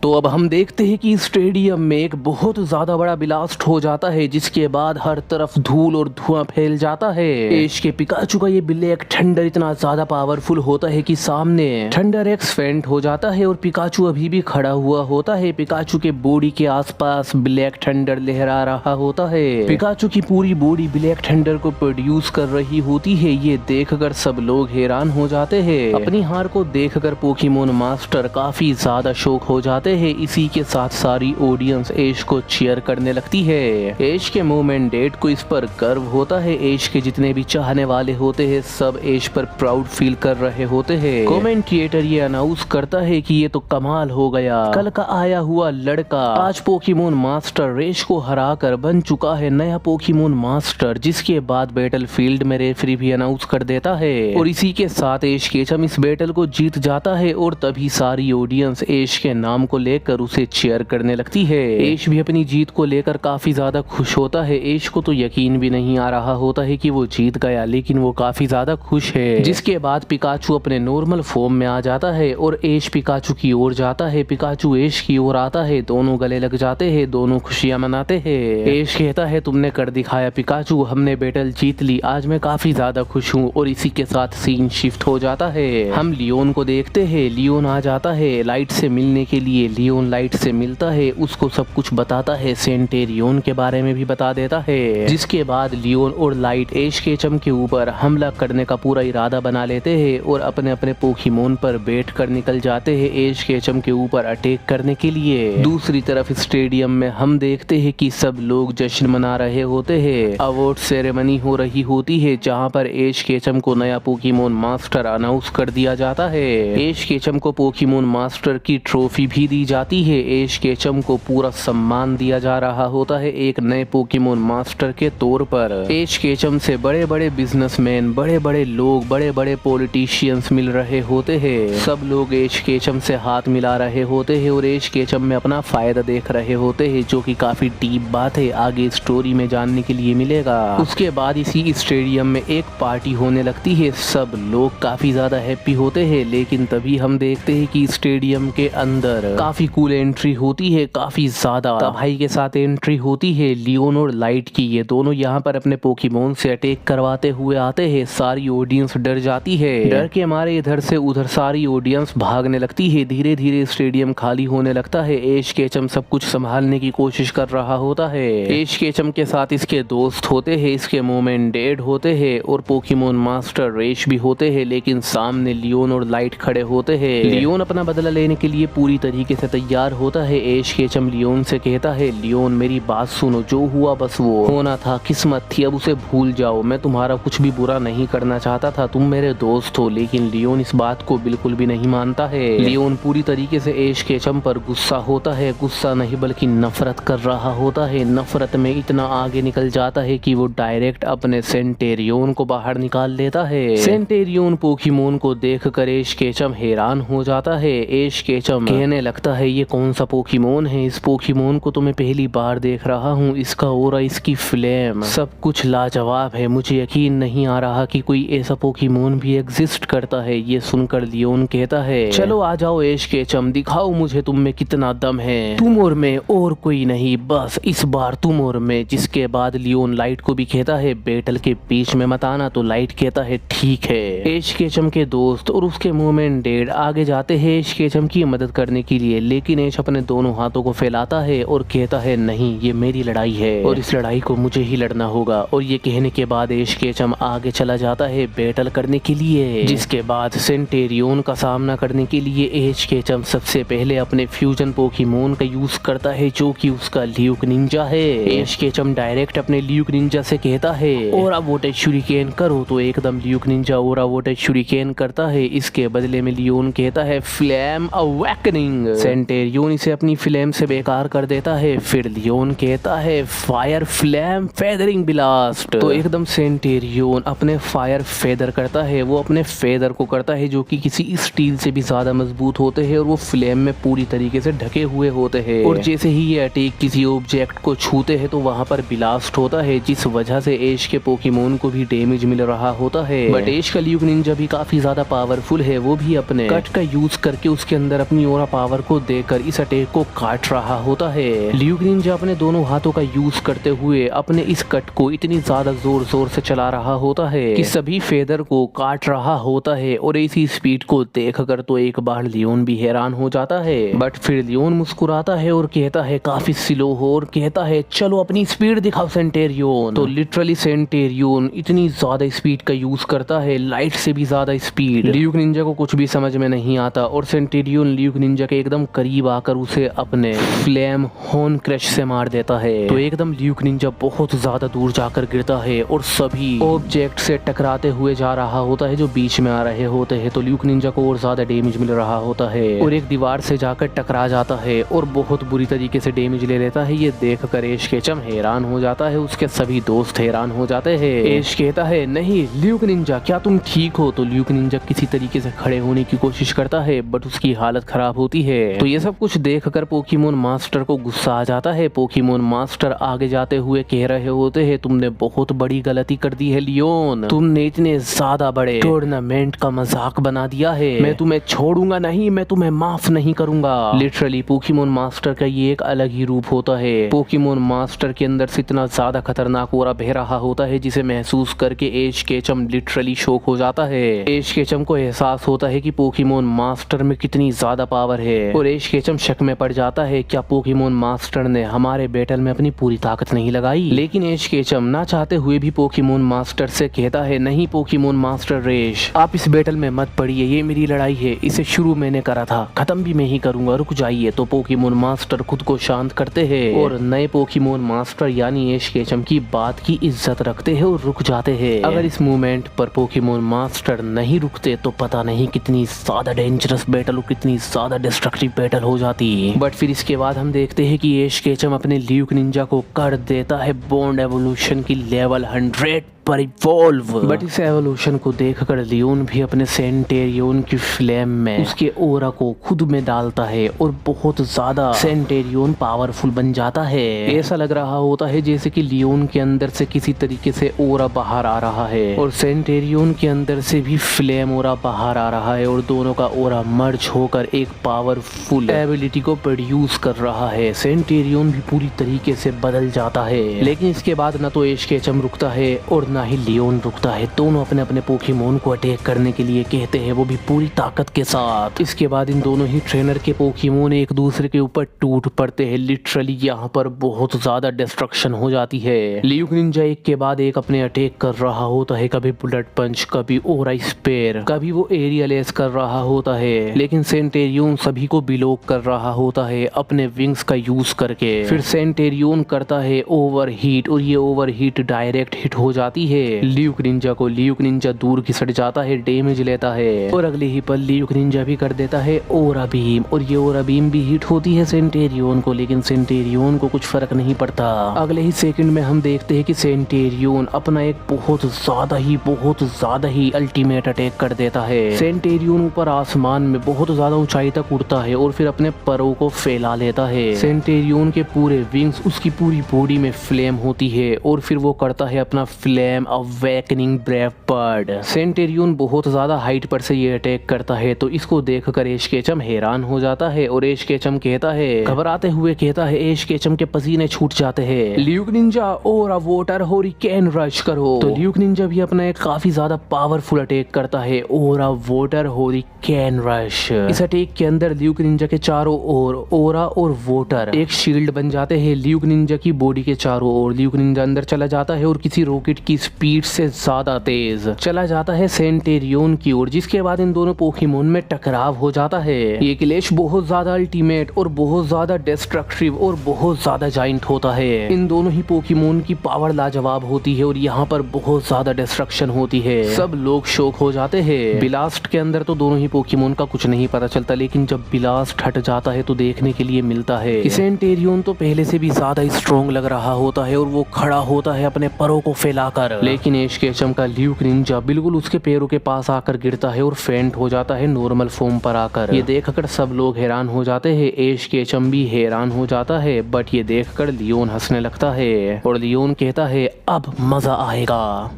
तो अब हम देखते हैं कि स्टेडियम में एक बहुत ज्यादा बड़ा ब्लास्ट हो जाता है, जिसके बाद हर तरफ धूल और धुआं फैल जाता है। एश के पिकाचू का ये ब्लैक थंडर इतना ज्यादा पावरफुल होता है कि सामने थंडर एक्स फेंट हो जाता है और पिकाचू अभी भी खड़ा हुआ होता है। पिकाचू के बॉडी के आसपास ब्लैक थंडर लहरा रहा होता है। पिकाचू की पूरी बॉडी ब्लैक थंडर को प्रोड्यूस कर रही होती है। ये देखकर सब लोग हैरान हो जाते हैं। अपनी हार को देखकर पोकेमोन मास्टर काफी ज्यादा शौक हो जाते हैं। इसी के साथ सारी ऑडियंस एश को चीयर करने लगती है। एश के मोम एंड डैड को इस पर गर्व होता है। एश के जितने भी चाहने वाले होते हैं सब एश पर प्राउड फील कर रहे होते हैं। कमेंटेटर ये अनाउंस करता है कि ये तो कमाल हो गया, कल का आया हुआ लड़का आज पोकेमोन मास्टर एश को हराकर बन चुका है नया पोकेमोन मास्टर। जिसके बाद बैटल फील्ड में रेफरी भी अनाउंस कर देता है और इसी के साथ एश केचम इस बैटल को जीत जाता है और तभी सारी ऑडियंस एश के नाम को लेकर उसे चीयर करने लगती है। एश भी अपनी जीत को लेकर काफी ज्यादा खुश होता है। एश को तो यकीन भी नहीं आ रहा होता है कि वो जीत गया, लेकिन वो काफी ज्यादा खुश है। जिसके बाद पिकाचू अपने नॉर्मल फॉर्म में आ जाता है और एश पिकाचू की ओर जाता है। पिकाचू एश की ओर आता है, दोनों गले लग जाते हैं, दोनों खुशियां मनाते हैं। एश कहता है तुमने कर दिखाया पिकाचू, हमने बैटल जीत ली, आज मैं काफी ज्यादा खुश हूँ। और इसी के साथ सीन शिफ्ट हो जाता है। हम लियोन को देखते हैं। लियोन आ जाता है लाइट से मिलने के लिए। लियोन लाइट से मिलता है, उसको सब कुछ बताता है, सेंटेरियोन के बारे में भी बता देता है। जिसके बाद लियोन और लाइट एश केचम के ऊपर हमला करने का पूरा इरादा बना लेते हैं और अपने अपने पोकेमोन पर बैठ कर निकल जाते हैं एश केचम के ऊपर अटैक करने के लिए। दूसरी तरफ स्टेडियम में हम देखते हैं कि सब लोग जश्न मना रहे होते हैं। अवार्ड सेरेमनी हो रही होती है जहाँ पर एश केचम को नया पोकेमोन मास्टर अनाउंस कर दिया जाता है। एश केचम को पोकेमोन मास्टर की ट्रॉफी भी दी जाती है। एश केचम को पूरा सम्मान दिया जा रहा होता है एक नए पोकेमोन मास्टर के तौर पर। एश केचम से बड़े बड़े बिजनेसमैन, बड़े बड़े लोग, बड़े बड़े पॉलिटिशियंस मिल रहे होते हैं। सब लोग एश केचम से हाथ मिला रहे होते हैं और एश केचम में अपना फायदा देख रहे होते हैं, जो कि काफी डीप बात है, आगे स्टोरी में जानने के लिए मिलेगा। उसके बाद इसी स्टेडियम में एक पार्टी होने लगती है। सब लोग काफी ज्यादा हैप्पी होते हैं, लेकिन तभी हम देखते हैं कि स्टेडियम के अंदर काफी कूल एंट्री होती है, काफी ज्यादा तबाही के साथ एंट्री होती है लियोन और लाइट की। ये दोनों यहाँ पर अपने पोकेमोन से अटैक करवाते हुए आते हैं। सारी ऑडियंस डर जाती है। डर के मारे इधर से उधर सारी ऑडियंस भागने लगती है। धीरे धीरे स्टेडियम खाली होने लगता है। एश केचम सब कुछ संभालने की कोशिश कर रहा होता है। एश केचम के साथ इसके दोस्त होते हैं, इसके मोम एंड डैड होते हैं और पोकेमोन मास्टर रेश भी होते हैं, लेकिन सामने लियोन और लाइट खड़े होते हैं। लियोन अपना बदला लेने के लिए पूरी तरीके से तैयार होता है। एश केचम लियोन से कहता है लियोन मेरी बात सुनो, जो हुआ बस वो होना था, किस्मत थी, अब उसे भूल जाओ। मैं तुम्हारा कुछ भी बुरा नहीं करना चाहता था, तुम मेरे दोस्त हो। लेकिन लियोन इस बात को बिल्कुल भी नहीं मानता है। लियोन पूरी तरीके से एश केचम पर गुस्सा होता है। गुस्सा नहीं बल्कि नफरत कर रहा होता है। नफरत में इतना आगे निकल जाता है कि वो डायरेक्ट अपने सेंटेरियोन को बाहर निकाल लेता है। सेंटेरियोन पोकेमोन को देखकर एश केचम हैरान हो जाता है। एश केचम कहने लगता है ये कौन सा पोकेमोन है, इस पोकेमोन को तो मैं पहली बार देख रहा हूँ, इसका ऑरा, इसकी फ्लेम, सब कुछ लाजवाब है। मुझे यकीन नहीं आ रहा कि कोई ऐसा पोकेमोन भी एग्जिस्ट करता है। ये सुनकर लियोन कहता है चलो आ जाओ एश केचम, दिखाओ मुझे तुम में कितना दम है, तुम और मैं और कोई नहीं, बस इस बार तुम और मैं। जिसके बाद लियोन लाइट को भी कहता है बैटल के बीच में मत आना, तो लाइट कहता है ठीक है। एश केचम के दोस्त और उसके मोम एंड डैड आगे जाते हैं एश केचम की मदद करने के लिए, लेकिन एश अपने दोनों हाथों को फैलाता है और कहता है नहीं, ये मेरी लड़ाई है और इस लड़ाई को मुझे ही लड़ना होगा। और ये कहने के बाद एश केचम आगे चला जाता है बैटल करने के लिए। जिसके बाद सेंटेरियोन का सामना करने के लिए एश केचम सबसे पहले अपने फ्यूजन पोकेमोन का यूज करता है, जो कि उसका ल्यूक निंजा है। एश केचम डायरेक्ट अपने ल्यूक निंजा से कहता है और वोटेज शुरिकेन करो, तो एकदम ल्यूक निंजा और वोटेज शुरिकेन करता है। इसके बदले में लियोन कहता है फ्लेम अवेकनिंग। सेंटेरियोन इसे अपनी फ्लेम से बेकार कर देता है। फिर लियोन कहता है फायर फ्लेम फेदरिंग ब्लास्ट, तो एकदम सेंटेरियोन अपने फायर फेदर करता है। वो अपने फेदर को करता है जो कि किसी स्टील से भी ज्यादा मजबूत होते हैं और वो फ्लेम में पूरी तरीके से ढके हुए होते हैं। और जैसे ही ये अटैक किसी ऑब्जेक्ट को छूते हैं तो वहाँ पर ब्लास्ट होता है, जिस वजह से एश के पोकेमोन को भी डैमेज मिल रहा होता है। बट एश का ल्यूक निंजा भी काफी ज्यादा पावरफुल है। वो भी अपने कट का यूज करके उसके अंदर अपनी ऑरा पावर को को देकर इस अटैक को काट रहा होता है। ल्यूक निंजा अपने दोनों हाथों का यूज करते हुए अपने इस कट को इतनी ज्यादा जोर जोर से चला रहा होता है कि सभी फेदर को काट रहा होता है। और इसी स्पीड को देखकर तो एक बार लियोन भी हैरान हो जाता है, बट फिर लियोन मुस्कुराता है और कहता है काफी स्लो हो और कहता है चलो अपनी स्पीड दिखाओ सेंटेरियन। तो लिटरली सेंटेरियन इतनी ज्यादा स्पीड का यूज करता है, लाइट से भी ज्यादा स्पीड। ल्यूक निंजा को कुछ भी समझ में नहीं आता और सेंटेरियन ल्यूक निंजा के एकदम करीब आकर उसे अपने फ्लेम हॉर्न क्रश से मार देता है। तो एकदम ल्यूक निंजा बहुत ज्यादा दूर जाकर गिरता है और सभी ऑब्जेक्ट से टकराते हुए जा रहा होता है जो बीच में आ रहे होते हैं। तो ल्यूक निंजा को और ज्यादा डैमेज मिल रहा होता है और एक दीवार से जाकर टकरा जाता है और बहुत बुरी तरीके से डैमेज ले लेता है। ये देख कर एश केचम हैरान हो जाता है, उसके सभी दोस्त हैरान हो जाते हैं। एश कहता है नहीं ल्यूक निंजा क्या तुम ठीक हो? तो ल्यूक निंजा किसी तरीके से खड़े होने की कोशिश करता है बट उसकी हालत खराब होती है। तो ये सब कुछ देख कर पोकेमोन मास्टर को गुस्सा आ जाता है। पोकेमोन मास्टर आगे जाते हुए कह रहे होते हैं तुमने बहुत बड़ी गलती कर दी है लियोन, तुमने इतने ज्यादा बड़े टूर्नामेंट का मजाक बना दिया है, मैं तुम्हें छोड़ूंगा नहीं, मैं तुम्हें माफ नहीं करूंगा। लिटरली पोकेमोन मास्टर का ये एक अलग ही रूप होता है। पोकेमोन मास्टर के अंदर से इतना ज्यादा खतरनाक ओरा बह रहा होता है जिसे महसूस करके एश केचम लिटरली शॉक हो जाता है। एश केचम को एहसास होता है कि पोकेमोन मास्टर में कितनी ज्यादा पावर है और एश केचम शक में पड़ जाता है क्या पोकेमोन मास्टर ने हमारे बैटल में अपनी पूरी ताकत नहीं लगाई। लेकिन एश केचम ना चाहते हुए भी पोकेमोन मास्टर से कहता है नहीं पोकेमोन मास्टर रेश आप इस बैटल में मत पड़िए, ये मेरी लड़ाई है, इसे शुरू मैंने करा था, खत्म भी मैं ही करूंगा, रुक जाइए। तो पोकेमोन मास्टर खुद को शांत करते हैं और नए पोकेमोन मास्टर यानी एश केचम की बात की इज्जत रखते हैं और रुक जाते हैं। अगर इस मोमेंट पर पोकेमोन मास्टर नहीं रुकते तो पता नहीं कितनी ज्यादा डेंजरस बैटल और कितनी ज्यादा डिस्ट्रक्टिव बैटल हो जाती। बट फिर इसके बाद हम देखते हैं कि एश केचम अपने ल्यूक निंजा को कर देता है बॉन्ड एवोल्यूशन की लेवल 100 पर इवॉल्व। बट इस एवोल्यूशन को देखकर लियोन भी अपने सेंटेरियन की फ्लेम में उसके ओरा को खुद में डालता है और बहुत ज्यादा सेंटेरियन पावरफुल बन जाता है। ऐसा लग रहा होता है जैसे कि लियोन के अंदर से किसी तरीके से ओरा बाहर आ रहा है और सेंटेरियन के अंदर से भी फ्लेम ओरा बाहर आ रहा है और दोनों का ओरा मर्ज होकर एक पावरफुल एबिलिटी को प्रोड्यूस कर रहा है। सेंटेरियन भी पूरी तरीके से बदल जाता है। लेकिन इसके बाद न तो एश केचम रुकता है और ना ही लियोन रुकता है। दोनों अपने अपने पोकेमोन को अटैक करने के लिए कहते हैं, वो भी पूरी ताकत के साथ। इसके बाद इन दोनों ही ट्रेनर के पोकेमोन एक दूसरे के ऊपर टूट पड़ते हैं। लिटरली यहाँ पर बहुत ज्यादा डिस्ट्रक्शन हो जाती है। ल्यूक निंजा एक के बाद एक अपने अटैक कर रहा होता है, कभी बुलेट पंच, कभी ओरा स्पेयर, कभी वो एरियल एस कर रहा होता है। लेकिन सेंटेरियन सभी को बिलोक कर रहा होता है अपने विंग्स का यूज करके। फिर सेंटेरियन करता है ओवर हीट और ये ओवर हीट डायरेक्ट हिट हो जाती है ल्यूक निंजा को। ल्यूक निंजा दूर खिसक जाता है, डैमेज लेता है और अगले ही पल ल्यूक निंजा भी कर देता है ओरा बीम और ये ओरा बीम भी हिट होती है सेंटेरियन को। लेकिन सेंटेरियन को कुछ फर्क नहीं पड़ता। अगले ही सेकंड में हम देखते हैं कि सेंटेरियन अपना एक बहुत ज्यादा ही अल्टीमेट अटैक कर देता है। सेंटेरियन ऊपर आसमान में बहुत ज्यादा ऊंचाई तक उड़ता है और फिर अपने परों को फैला लेता है। सेंटेरियन के पूरे विंग्स उसकी पूरी बॉडी में फ्लेम होती है और फिर वो करता है अपना फ्लेम अवेकनिंग ब्रेव बर्ड। सेंटेरियन बहुत ज्यादा हाइट पर से ये अटैक करता है तो इसको देखकर एश केचम हैरान हो जाता है और एश केचम कहता है, घबराते हुए कहता है, एश केचम के पसीने छूट जाते हैं, ल्यूक निंजा ओरा वाटर हरिकेन रश करो। तो ल्यूक निंजा भी अपना एक काफी ज्यादा पावरफुल अटैक करता है, ओरा वाटर हरिकेन रश। इस अटैक के अंदर ल्यूक निंजा के चारों ओर ओरा और वाटर एक शील्ड बन जाते हैं ल्यूक निंजा की बॉडी के चारों ओर। ल्यूक निंजा अंदर चला जाता है और किसी रॉकेट की स्पीड से ज्यादा तेज चला जाता है सेंटेरियन की ओर, जिसके बाद इन दोनों पोकेमोन में टकराव हो जाता है। ये क्लैश बहुत ज्यादा अल्टीमेट और बहुत ज्यादा डिस्ट्रक्टिव और बहुत ज्यादा जाइंट होता है। इन दोनों ही पोकेमोन की पावर लाजवाब होती है और यहाँ पर बहुत ज्यादा डिस्ट्रक्शन होती है। सब लोग शॉक हो जाते हैं। बिलास्ट के अंदर तो दोनों ही पोकेमोन का कुछ नहीं पता चलता, लेकिन जब बिलास्ट हट जाता है तो देखने के लिए मिलता है कि सेंटेरियन तो पहले से भी ज्यादा स्ट्रॉन्ग लग रहा होता है और वो खड़ा होता है अपने परों को फैलाकर। लेकिन एश केचम का ल्यूक निंजा बिल्कुल उसके पैरों के पास आकर गिरता है और फेंट हो जाता है नॉर्मल फॉर्म पर आकर। ये देखकर सब लोग हैरान हो जाते हैं, एश केचम भी हैरान हो जाता है। बट ये देखकर लियोन हंसने लगता है और लियोन कहता है अब मजा आएगा।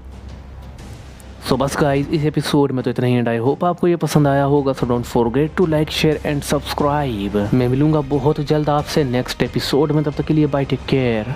सो बस गाइस इस एपिसोड में तो इतना ही एंड आई होप आपको ये पसंद आया होगा। So don't forget to like share and subscribe. मैं मिलूंगा बहुत जल्द आपसे नेक्स्ट एपिसोड में, तब तक के लिए बाय, टेक केयर।